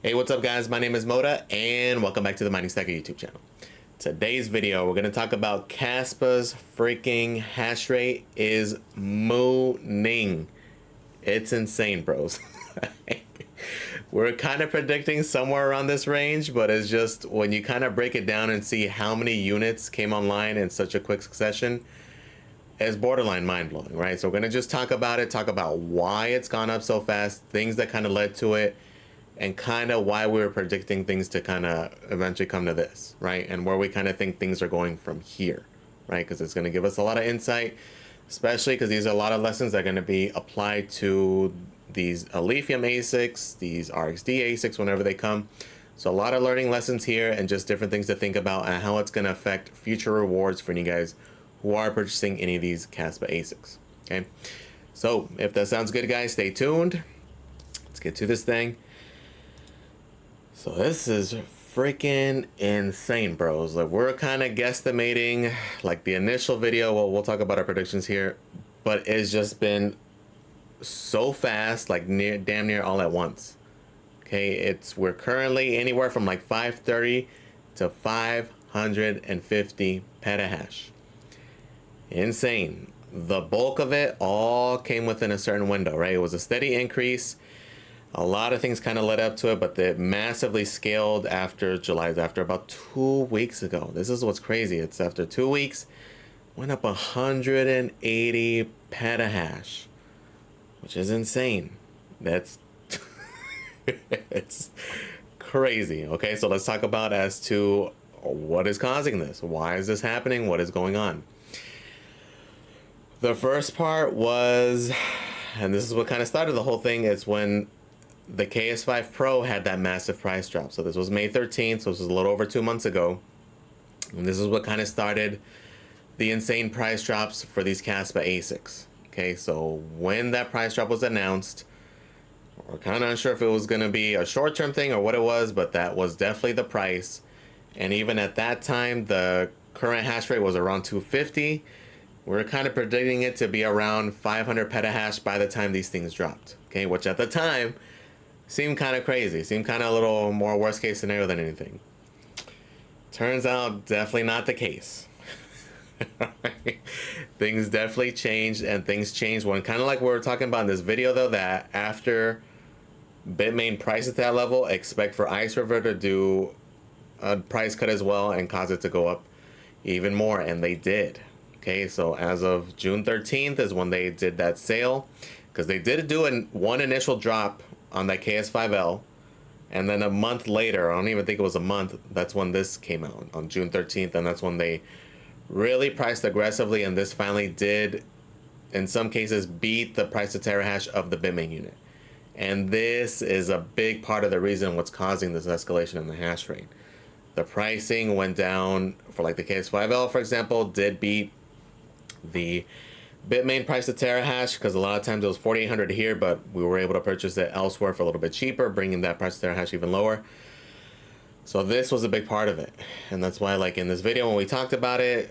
Hey, what's up guys? My name is Moda and welcome back to the Mining Stacker YouTube channel. Today's video, we're going to talk about Kaspa's freaking hash rate is mooning. It's insane, bros. We're kind of predicting somewhere around this range, but it's just when you kind of break it down and see how many units came online in such a quick succession, it's borderline mind-blowing, right? So we're going to just talk about it, talk about why it's gone up so fast, things that kind of led to it, and kind of why we were predicting things to kind of eventually come to this, right? And where we kind of think things are going from here, right? Because it's going to give us a lot of insight, especially because these are a lot of lessons that are going to be applied to these lithium ASICs, these RXD ASICs whenever they come. So a lot of learning lessons here and just different things to think about and how it's going to affect future rewards for you guys who are purchasing any of these Kaspa ASICs, okay? So if that sounds good, guys, stay tuned. Let's get to this thing. So this is freaking insane, bros. Like, we're kind of guesstimating, like the initial video, well, we'll talk about our predictions here, but it's just been so fast, like damn near all at once. Okay, we're currently anywhere from like 530 to 550 petahash. Insane. The bulk of it all came within a certain window, right? It was a steady increase. A lot of things kind of led up to it, but they massively scaled after July, after about 2 weeks ago. This is what's crazy. It's after 2 weeks, went up 180 petahash, which is insane. That's it's crazy. Okay, so let's talk about as to what is causing this. Why is this happening? What is going on? The first part was, and this is what kind of started the whole thing, is when the KS5 Pro had that massive price drop. So this was May 13th, so this was a little over 2 months ago. And this is what kind of started the insane price drops for these Kaspa ASICs. Okay, so when that price drop was announced, we're kind of unsure if it was going to be a short-term thing or what it was, but that was definitely the price. And even at that time, the current hash rate was around 250. We're kind of predicting it to be around 500 petahash by the time these things dropped. Okay, which at the time seemed kind of crazy, seemed kind of a little more worst case scenario than anything. Turns out definitely not the case. Things definitely changed, and things changed when, kind of like we were talking about in this video though, that after bitmain price at that level, expect for Ice River to do a price cut as well and cause it to go up even more, and they did. Okay, so as of June 13th is when they did that sale, because they did do one initial drop on that KS5L, and then a month later, I don't even think it was a month, that's when this came out on June 13th, and that's when they really priced aggressively, and this finally did, in some cases, beat the price of terahash of the bitmain unit. And this is a big part of the reason what's causing this escalation in the hash rate. The pricing went down for like the KS5L, for example, did beat the bitmain price of terahash, because a lot of times it was 4,800 here, but we were able to purchase it elsewhere for a little bit cheaper, bringing that price of terahash even lower. So this was a big part of it, and that's why, like in this video when we talked about it,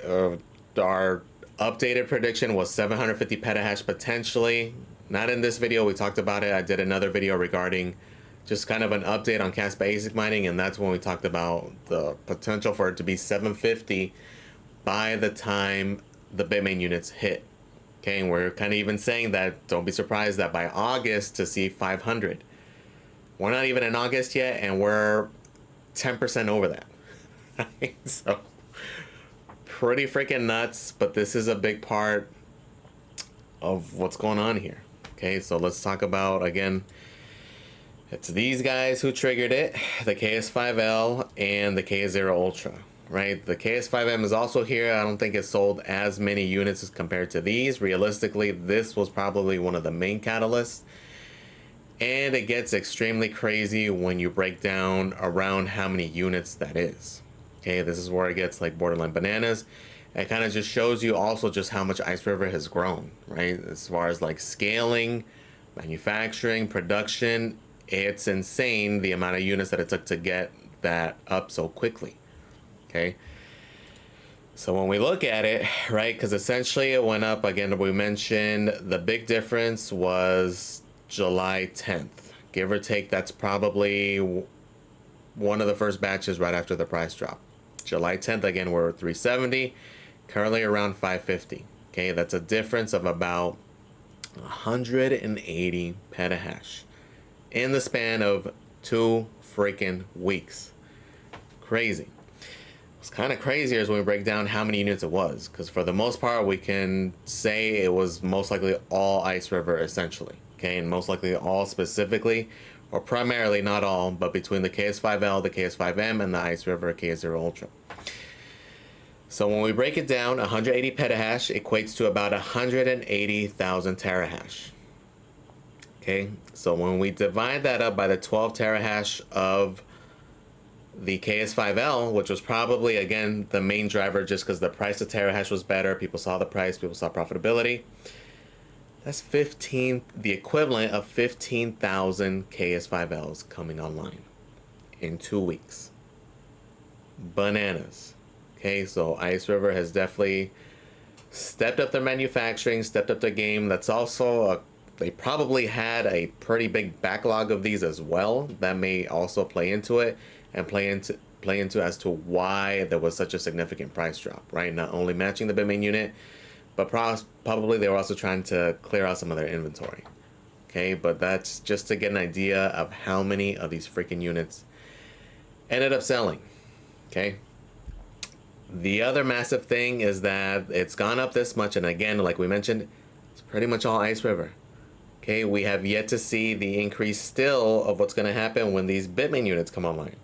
our updated prediction was 750 petahash potentially. Not in this video, we talked about it. I did another video regarding just kind of an update on Kaspa ASIC mining, and that's when we talked about the potential for it to be 750 by the time the bitmain units hit. Okay, and we're kind of even saying that don't be surprised that by August to see 500. We're not even in August yet, and we're 10% over that. Right? So pretty freaking nuts, but this is a big part of what's going on here. Okay, so let's talk about, again, it's these guys who triggered it, the KS5L and the KS0 Ultra. Right, the KS5M is also here. I don't think it sold as many units as compared to these. Realistically, this was probably one of the main catalysts. And it gets extremely crazy when you break down around how many units that is. Okay, this is where it gets like borderline bananas. It kind of just shows you also just how much Ice River has grown, right? As far as like scaling, manufacturing, production, it's insane the amount of units that it took to get that up so quickly. Okay, so when we look at it, right, because essentially it went up again, we mentioned the big difference was July 10th, give or take. That's probably one of the first batches right after the price drop. July 10th, again, we're at 370, currently around 550. Okay, that's a difference of about 180 petahash in the span of 2 freaking weeks. Crazy. What's kind of crazier is when we break down how many units it was, because for the most part we can say it was most likely all Ice River essentially. Okay, and most likely all specifically, or primarily, not all, but between the KS5L, the KS5M, and the Ice River KS0 Ultra. So when we break it down, 180 petahash equates to about 180,000 terahash. Okay, so when we divide that up by the 12 terahash of the KS5L, which was probably, again, the main driver just because the price of terahash was better, people saw the price, people saw profitability, that's the equivalent of 15,000 KS5Ls coming online in 2 weeks. Bananas. Okay, so Ice River has definitely stepped up their manufacturing, stepped up their game. That's also they probably had a pretty big backlog of these as well. That may also play into it and play into as to why there was such a significant price drop, right? Not only matching the bitmain unit, but probably they were also trying to clear out some of their inventory. Okay, but that's just to get an idea of how many of these freaking units ended up selling. Okay. The other massive thing is that it's gone up this much, and again, like we mentioned, it's pretty much all Ice River. Okay, we have yet to see the increase still of what's going to happen when these bitmain units come online,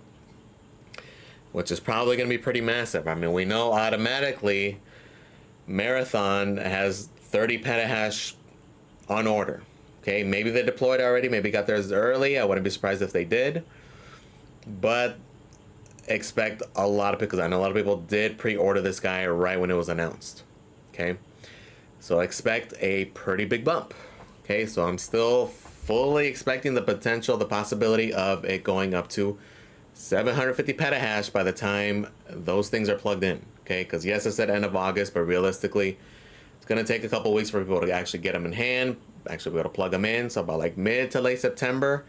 which is probably going to be pretty massive. I mean, we know automatically Marathon has 30 petahash on order. Okay, maybe they deployed already, maybe got theirs early. I wouldn't be surprised if they did, but expect a lot of, because I know a lot of people did pre-order this guy right when it was announced. Okay, so expect a pretty big bump. Okay, so I'm still fully expecting the potential, the possibility of it going up to 750 petahash by the time those things are plugged in. Okay, because yes, I said end of August, but realistically it's going to take a couple weeks for people to actually get them in hand, actually be able to plug them in. So about like mid to late September,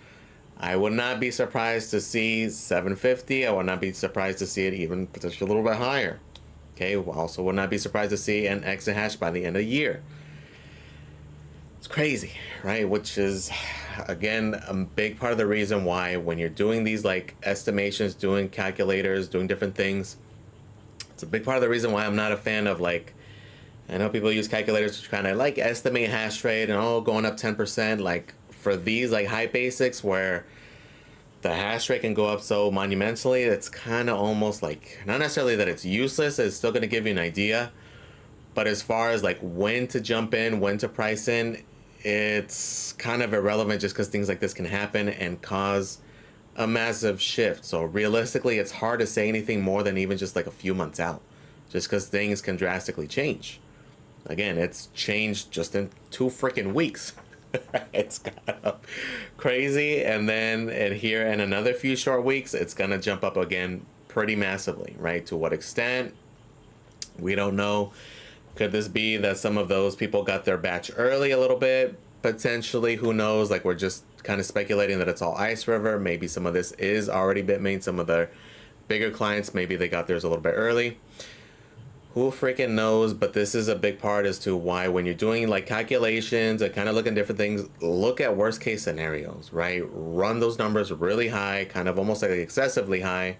I would not be surprised to see 750. I would not be surprised to see it even potentially a little bit higher. Okay, also would not be surprised to see an exahash by the end of the year. It's crazy, right? Which is, again, a big part of the reason why when you're doing these like estimations, doing calculators, doing different things, it's a big part of the reason why I'm not a fan of, like, I know people use calculators to kind of like estimate hash rate and going up 10%. Like for these like high basics where the hash rate can go up so monumentally, it's kind of almost like, not necessarily that it's useless, it's still going to give you an idea, but as far as like when to jump in, when to price in, it's kind of irrelevant just because things like this can happen and cause a massive shift. So realistically, it's hard to say anything more than even just like a few months out, just because things can drastically change. Again, it's changed just in 2 freaking weeks. It's got up crazy, and then here in another few short weeks, it's gonna jump up again pretty massively, right? To what extent, we don't know. Could this be that some of those people got their batch early a little bit? Potentially, who knows? Like, we're just kind of speculating that it's all Ice River. Maybe some of this is already bitmain. Some of the bigger clients, maybe they got theirs a little bit early. Who freaking knows? But this is a big part as to why when you're doing like calculations and kind of looking at different things, look at worst case scenarios, right? Run those numbers really high, kind of almost like excessively high,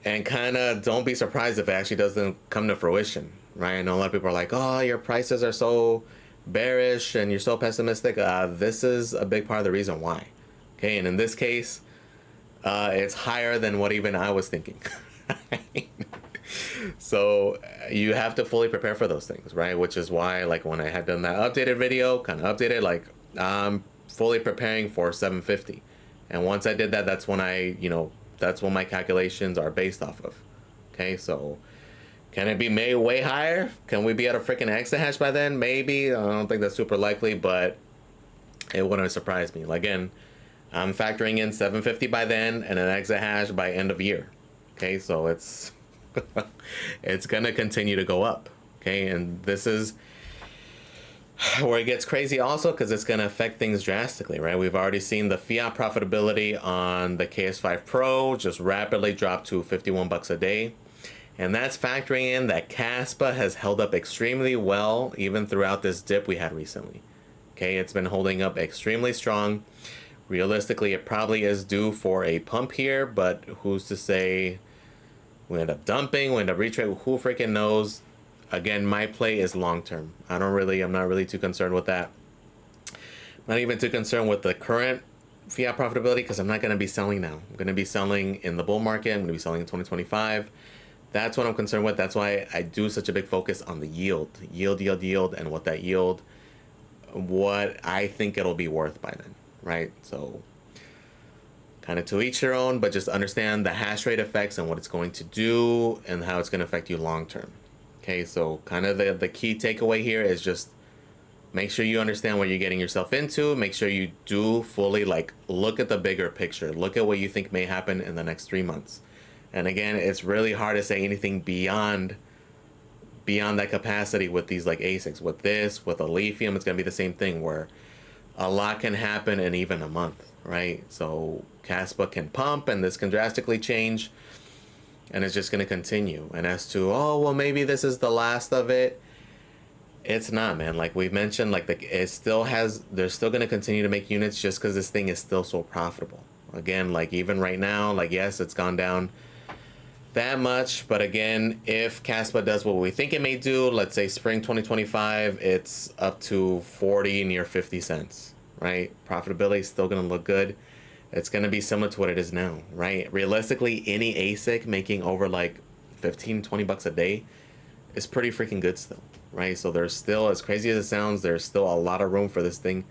and kind of don't be surprised if it actually doesn't come to fruition, right? I know a lot of people are like, oh, your prices are so bearish and you're so pessimistic. This is a big part of the reason why. Okay, and in this case, it's higher than what even I was thinking. So you have to fully prepare for those things, right? Which is why, like, when I had done that updated video, kind of updated, like, I'm fully preparing for 750. And once I did that, that's when that's what my calculations are based off of. Okay, so can it be made way higher? Can we be at a freaking exahash by then? Maybe. I don't think that's super likely, but it wouldn't surprise me. Again, I'm factoring in 750 by then and an exahash by end of year. Okay, so it's it's gonna continue to go up. Okay, and this is, Where it gets crazy also, because it's going to affect things drastically, right? We've already seen the fiat profitability on the KS5 Pro just rapidly drop to 51 bucks a day. And that's factoring in that Kaspa has held up extremely well even throughout this dip we had recently. Okay, it's been holding up extremely strong. Realistically, it probably is due for a pump here, but who's to say we end up dumping, we end up retrade, who freaking knows? Again, my play is long term. I'm not really too concerned with that. Not even too concerned with the current fiat profitability, because I'm not going to be selling now. I'm going to be selling in the bull market. I'm going to be selling in 2025. That's what I'm concerned with. That's why I do such a big focus on the yield, and what that yield, what I think it'll be worth by then, right? So kind of to each their own, but just understand the hash rate effects and what it's going to do and how it's going to affect you long term. Okay, so kind of the key takeaway here is just make sure you understand what you're getting yourself into. Make sure you do fully look at the bigger picture. Look at what you think may happen in the next 3 months. And again, it's really hard to say anything beyond that capacity with these ASICs. With a lithium, it's gonna be the same thing where a lot can happen in even a month, right? So Kaspa can pump and this can drastically change, and it's just going to continue. And as to, oh, well, maybe this is the last of it, it's not, man. Like we've mentioned, they're still going to continue to make units just because this thing is still so profitable. Again, even right now, yes, it's gone down that much, but again, if Kaspa does what we think it may do, let's say spring 2025, it's up to 40, near 50 cents, right? Profitability is still going to look good. It's going to be similar to what it is now, right? Realistically, any ASIC making over 15, 20 bucks a day is pretty freaking good still, right? So there's still, as crazy as it sounds, there's still a lot of room for this thing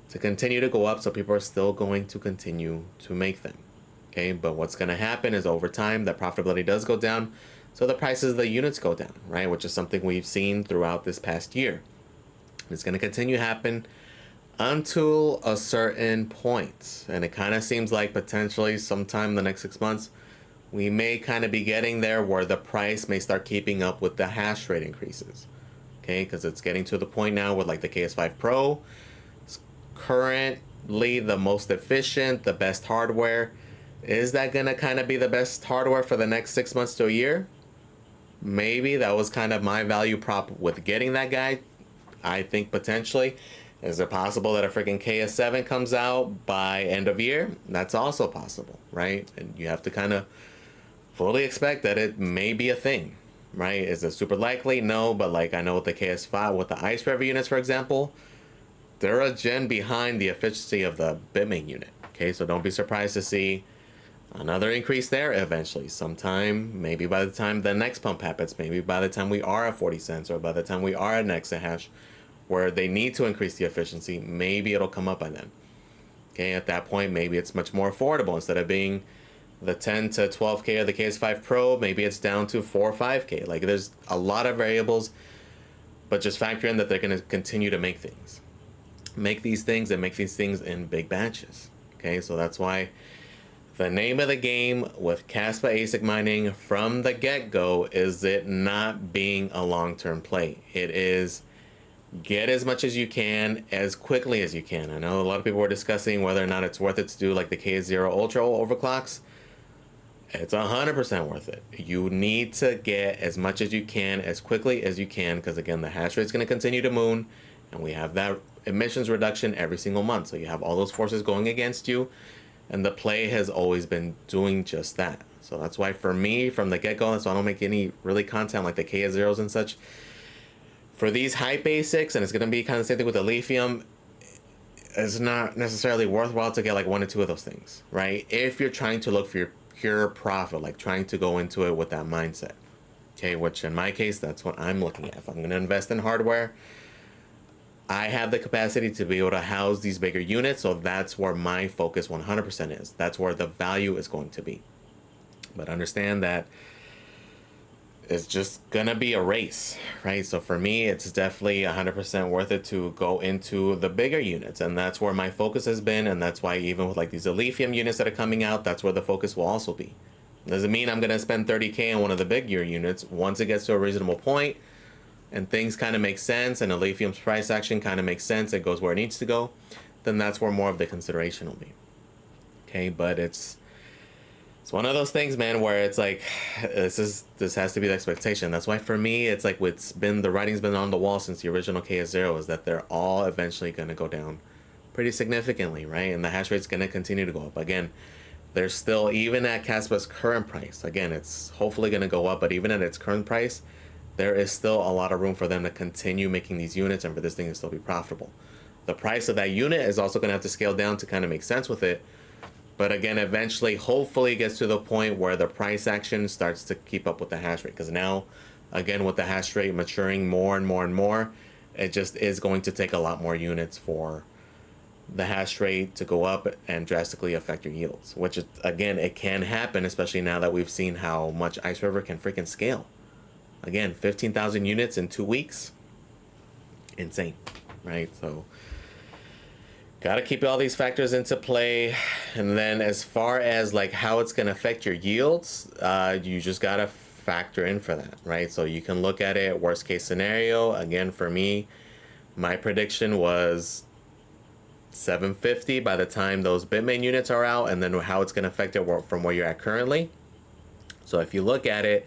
to continue to go up. So people are still going to continue to make them, okay? But what's going to happen is over time, that profitability does go down. So the prices of the units go down, right? Which is something we've seen throughout this past year. It's going to continue to happen until a certain point, and it kind of seems like potentially sometime in the next 6 months we may kind of be getting there where the price may start keeping up with the hash rate increases, okay? Because it's getting to the point now with the KS5 Pro, it's currently the most efficient, the best hardware. Is that gonna kind of be the best hardware for the next 6 months to a year? Maybe. That was kind of my value prop with getting that guy. I think potentially. Is it possible that a freaking KS7 comes out by end of year? That's also possible, right? And you have to kind of fully expect that it may be a thing, right? Is it super likely? No, but I know with the KS5, with the Ice River units, for example, they're a gen behind the efficiency of the bitmain unit, okay? So don't be surprised to see another increase there eventually, sometime, maybe by the time the next pump happens, maybe by the time we are at 40 cents, or by the time we are at an exahash, where they need to increase the efficiency, maybe it'll come up by then. Okay, at that point, maybe it's much more affordable. Instead of being the 10 to 12K of the KS5 Pro, maybe it's down to 4 or 5K. There's a lot of variables, but just factor in that they're going to continue to make things. Make these things in big batches. Okay, so that's why the name of the game with Kaspa ASIC mining from the get-go is it not being a long-term play. It is get as much as you can as quickly as you can. I know a lot of people were discussing whether or not it's worth it to do the KS0 Ultra overclocks. It's 100% worth it. You need to get as much as you can as quickly as you can, because again, the hash rate is going to continue to moon, and we have that emissions reduction every single month. So you have all those forces going against you, and the play has always been doing just that. So that's why for me, from the get-go, so I don't make any really content like the KS0s and such. For these hype ASICs, and it's going to be kind of the same thing with the lithium, it's not necessarily worthwhile to get 1 or 2 of those things, right? If you're trying to look for your pure profit, trying to go into it with that mindset, okay? Which in my case, that's what I'm looking at. If I'm going to invest in hardware, I have the capacity to be able to house these bigger units, so that's where my focus 100% is. That's where the value is going to be. But understand that it's just gonna be a race, right? So for me, it's definitely 100% worth it to go into the bigger units, and that's where my focus has been, and that's why even with these lithium units that are coming out, that's where the focus will also be. Doesn't mean I'm gonna spend 30K on one of the bigger units. Once it gets to a reasonable point, and things kind of make sense, and the lithium's price action kind of makes sense, it goes where it needs to go, then that's where more of the consideration will be. Okay, but it's one of those things, man, where it's like this has to be the expectation. That's why for me, it's like the writing's been on the wall since the original KS0, is that they're all eventually going to go down pretty significantly, right? And the hash rate's going to continue to go up. Again, there's still, even at Kaspa's current price, again, it's hopefully going to go up, but even at its current price, there is still a lot of room for them to continue making these units and for this thing to still be profitable. The price of that unit is also going to have to scale down to kind of make sense with it. But again, eventually, hopefully it gets to the point where the price action starts to keep up with the hash rate. Because now, again, with the hash rate maturing more and more and more, it just is going to take a lot more units for the hash rate to go up and drastically affect your yields. Which, again, it can happen, especially now that we've seen how much Ice River can freaking scale. Again, 15,000 units in 2 weeks. Insane, right? So got to keep all these factors into play. And then as far as like how it's going to affect your yields, you just got to factor in for that, right? So you can look at it worst case scenario. Again, for me, my prediction was 750 by the time those bitmain units are out, and then how it's going to affect it from where you're at currently. So if you look at it,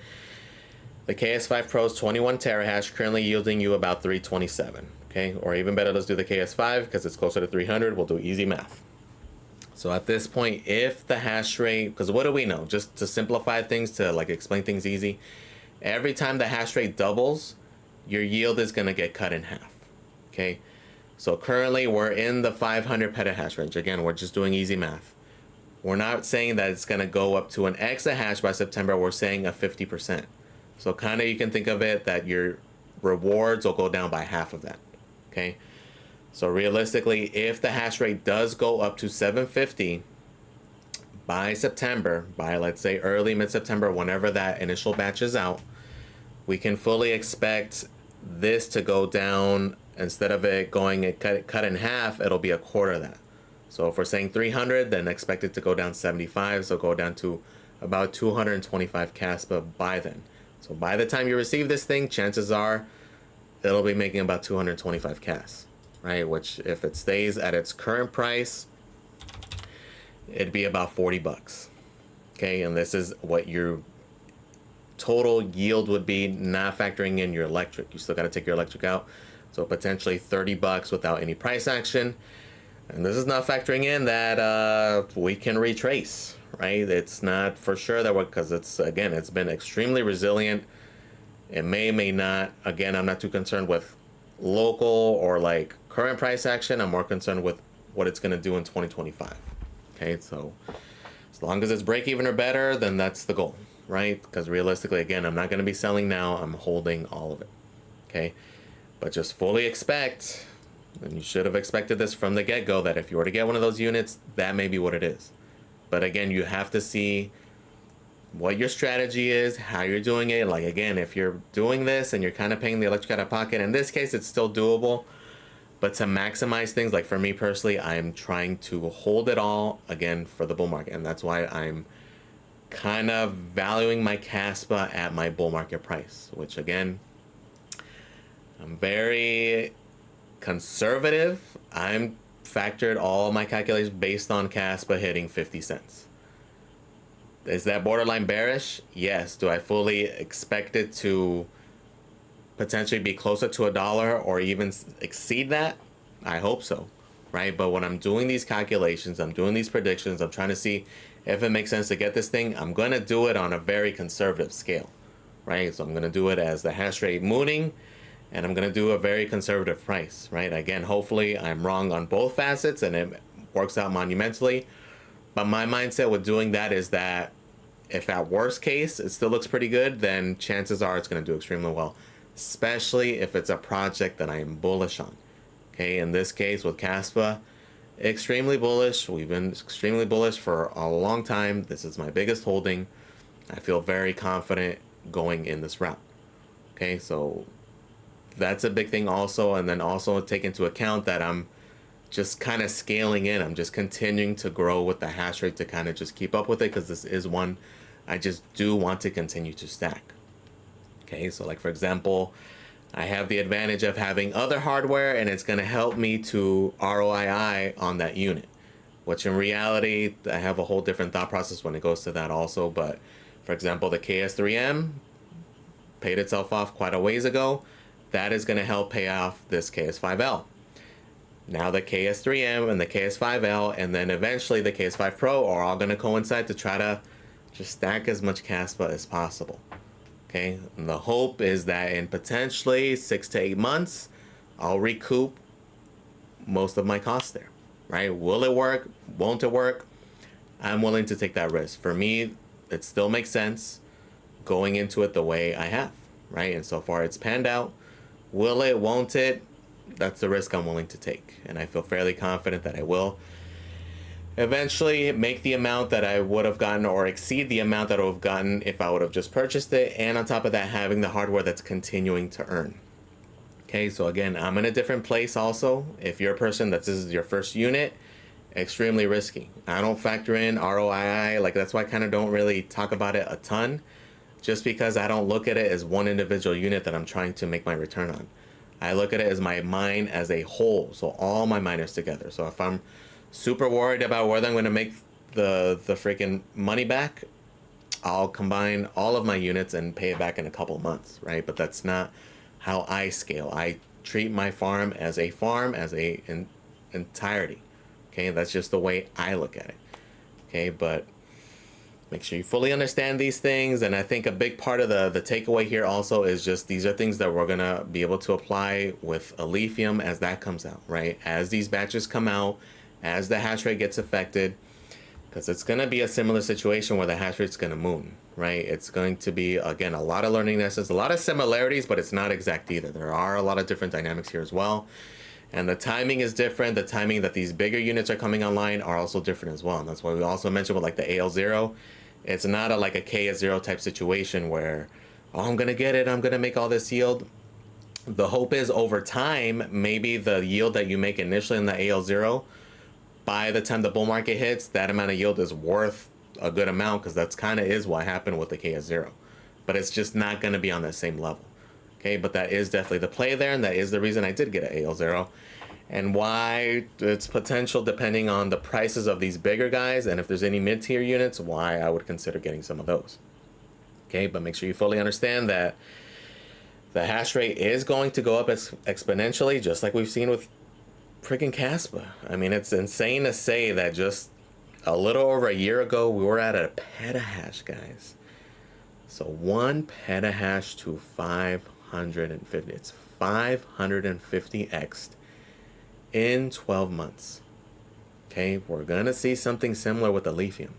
the KS5 Pro's 21 terahash currently yielding you about 327. Okay, or even better, let's do the KS5 because it's closer to 300. We'll do easy math. So at this point, if the hash rate, because what do we know? Just to simplify things, to like explain things easy, every time the hash rate doubles, your yield is going to get cut in half. Okay, so currently we're in the 500 petahash range. Again, we're just doing easy math. We're not saying that it's going to go up to an exahash by September. We're saying a 50%. So kind of you can think of it that your rewards will go down by half of that. Okay, so realistically, if the hash rate does go up to 750 by September, by let's say early mid-September, whenever that initial batch is out, we can fully expect this to go down. Instead of it going cut in half, it'll be a quarter of that. So if we're saying 300, then expect it to go down 75, so go down to about 225 Kaspa by then. So by the time you receive this thing, chances are it'll be making about 225 KAS, right? Which, if it stays at its current price, it'd be about 40 bucks. Okay, and this is what your total yield would be, not factoring in your electric. You still got to take your electric out, so potentially 30 bucks without any price action. And this is not factoring in that we can retrace, right? It's not for sure that because it's been extremely resilient. It may not. Again, I'm not too concerned with local or like current price action. I'm more concerned with what it's going to do in 2025. Okay, so as long as it's break even or better, then that's the goal, right? Because realistically, again, I'm not going to be selling now. I'm holding all of it. Okay, but just fully expect, and you should have expected this from the get-go, that if you were to get one of those units, that may be what it is. But again, you have to see what your strategy is, how you're doing it. Like, again, if you're doing this and you're kind of paying the electric out of pocket, in this case, it's still doable. But to maximize things, like for me personally, I'm trying to hold it all, again, for the bull market. And that's why I'm kind of valuing my Kaspa at my bull market price, which, again, I'm very conservative. I'm factored all my calculations based on Kaspa hitting 50 cents. Is that borderline bearish? Yes. Do I fully expect it to potentially be closer to $1 or even exceed that? I hope so, right? But when I'm doing these calculations, I'm doing these predictions, I'm trying to see if it makes sense to get this thing, I'm going to do it on a very conservative scale, right? So I'm going to do it as the hash rate mooning, and I'm going to do a very conservative price, right? Again, hopefully I'm wrong on both facets and it works out monumentally. But my mindset with doing that is that if at worst case it still looks pretty good, then chances are it's going to do extremely well, especially if it's a project that I am bullish on. Okay, in this case with Kaspa, extremely bullish. We've been extremely bullish for a long time. This is my biggest holding. I feel very confident going in this route. Okay, so that's a big thing also. And then also take into account that I'm just kind of scaling in. I'm just continuing to grow with the hash rate to kind of just keep up with it, because this is one I just do want to continue to stack. Okay, so like for example, I have the advantage of having other hardware, and it's going to help me to ROII on that unit, which in reality, I have a whole different thought process when it goes to that also. But for example, the KS3M paid itself off quite a ways ago. That is going to help pay off this KS5L. Now the KS3M and the KS5L, and then eventually the KS5 Pro are all going to coincide to try to just stack as much Kaspa as possible. Okay, and the hope is that in potentially 6 to 8 months, I'll recoup most of my costs there, right? Will it work? Won't it work? I'm willing to take that risk. For me, it still makes sense going into it the way I have, right? And so far it's panned out. Will it? Won't it? That's the risk I'm willing to take. And I feel fairly confident that I will eventually make the amount that I would have gotten, or exceed the amount that I would have gotten if I would have just purchased it. And on top of that, having the hardware that's continuing to earn. Okay, so again, I'm in a different place also. If you're a person that this is your first unit, extremely risky. I don't factor in ROII. Like, that's why I kind of don't really talk about it a ton, just because I don't look at it as one individual unit that I'm trying to make my return on. I look at it as my mine as a whole, so all my miners together. So if I'm super worried about whether I'm going to make the freaking money back, I'll combine all of my units and pay it back in a couple months, right? But that's not how I scale. I treat my farm as a entirety. Okay, that's just the way I look at it. Okay, but make sure you fully understand these things. And I think a big part of the takeaway here also is just these are things that we're gonna be able to apply with Alephium as that comes out, right? As these batches come out, as the hash rate gets affected, because it's gonna be a similar situation where the hash rate's gonna moon, right? It's going to be, again, a lot of learning lessons, a lot of similarities, but it's not exact either. There are a lot of different dynamics here as well. And the timing is different. The timing that these bigger units are coming online are also different as well. And that's why we also mentioned with like the AL0, it's not like a KS0 type situation where, oh, I'm going to get it, I'm going to make all this yield. The hope is over time, maybe the yield that you make initially in the AL0, by the time the bull market hits, that amount of yield is worth a good amount, because that's kind of is what happened with the KS0. But it's just not going to be on that same level. Okay, but that is definitely the play there, and that is the reason I did get an AL0, and why it's potential, depending on the prices of these bigger guys, and if there's any mid-tier units, why I would consider getting some of those. Okay, but make sure you fully understand that the hash rate is going to go up exponentially, just like we've seen with freaking Kaspa. I mean, it's insane to say that just a little over a year ago, we were at a petahash, guys. So 1 petahash to 550. It's 550x in 12 months. Okay, we're gonna see something similar with Alephium.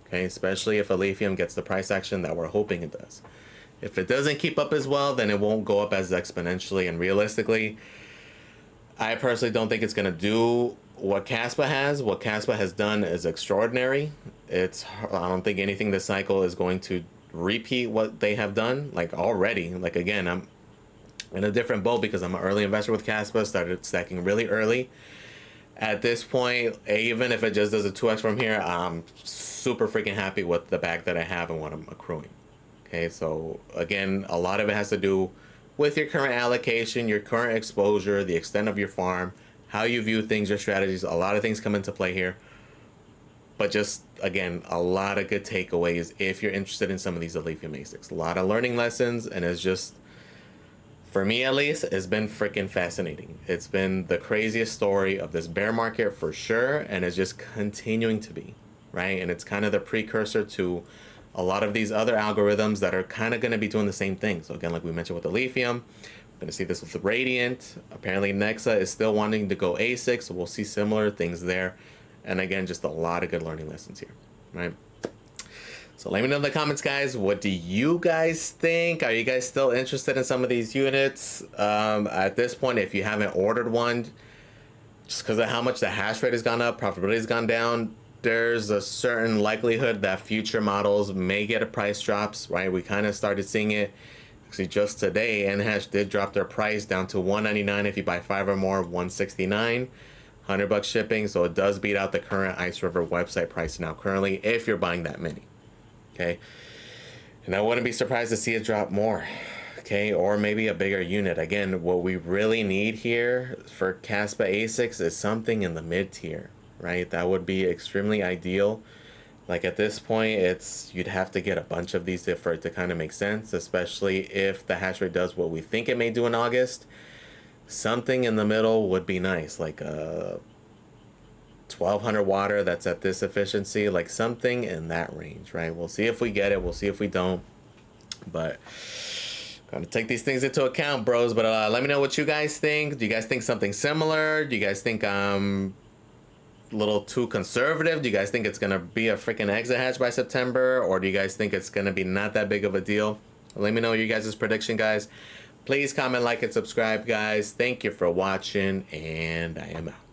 Okay, especially if Alephium gets the price action that we're hoping it does. If it doesn't keep up as well, then it won't go up as exponentially. And realistically, I personally don't think it's gonna do what Kaspa has. What Kaspa has done is extraordinary. I don't think anything this cycle is going to repeat what they have done, like already. Like, again, I'm in a different boat because I'm an early investor with Kaspa, started stacking really early. At this point, even if it just does a 2x from here, I'm super freaking happy with the bag that I have and what I'm accruing. Okay, so again, a lot of it has to do with your current allocation, your current exposure, the extent of your farm, how you view things, your strategies. A lot of things come into play here. But just, again, a lot of good takeaways if you're interested in some of these Alephium ASICs. A lot of learning lessons, and it's just, for me at least, it's been freaking fascinating. It's been the craziest story of this bear market for sure, and it's just continuing to be, right? And it's kind of the precursor to a lot of these other algorithms that are kind of going to be doing the same thing. So again, like we mentioned with Alephium, we're going to see this with the Radiant. Apparently Nexa is still wanting to go ASIC, so we'll see similar things there. And again, just a lot of good learning lessons here, right? So let me know in the comments, guys. What do you guys think? Are you guys still interested in some of these units? At this point, if you haven't ordered one, just because of how much the hash rate has gone up, profitability has gone down, there's a certain likelihood that future models may get a price drops, right? We kind of started seeing it. Actually, just today, NHash did drop their price down to $199 if you buy 5 or more, $169. $100 shipping, so it does beat out the current Ice River website price now currently if you're buying that many. Okay, and I wouldn't be surprised to see it drop more. Okay, or maybe a bigger unit. Again, what we really need here for Kaspa ASICs is something in the mid tier, right? That would be extremely ideal. Like at this point, you'd have to get a bunch of these for it to kind of make sense, especially if the hash rate does what we think it may do in August. Something in the middle would be nice, like a 1200 water that's at this efficiency, like something in that range, right? We'll see if we get it. We'll see if we don't. But gotta take these things into account, bros. But let me know what you guys think. Do you guys think something similar? Do you guys think I'm a little too conservative? Do you guys think it's gonna be a freaking exahash by September? Or do you guys think it's gonna be not that big of a deal? Let me know your guys' prediction, guys. Please comment, like, and subscribe, guys. Thank you for watching, and I am out.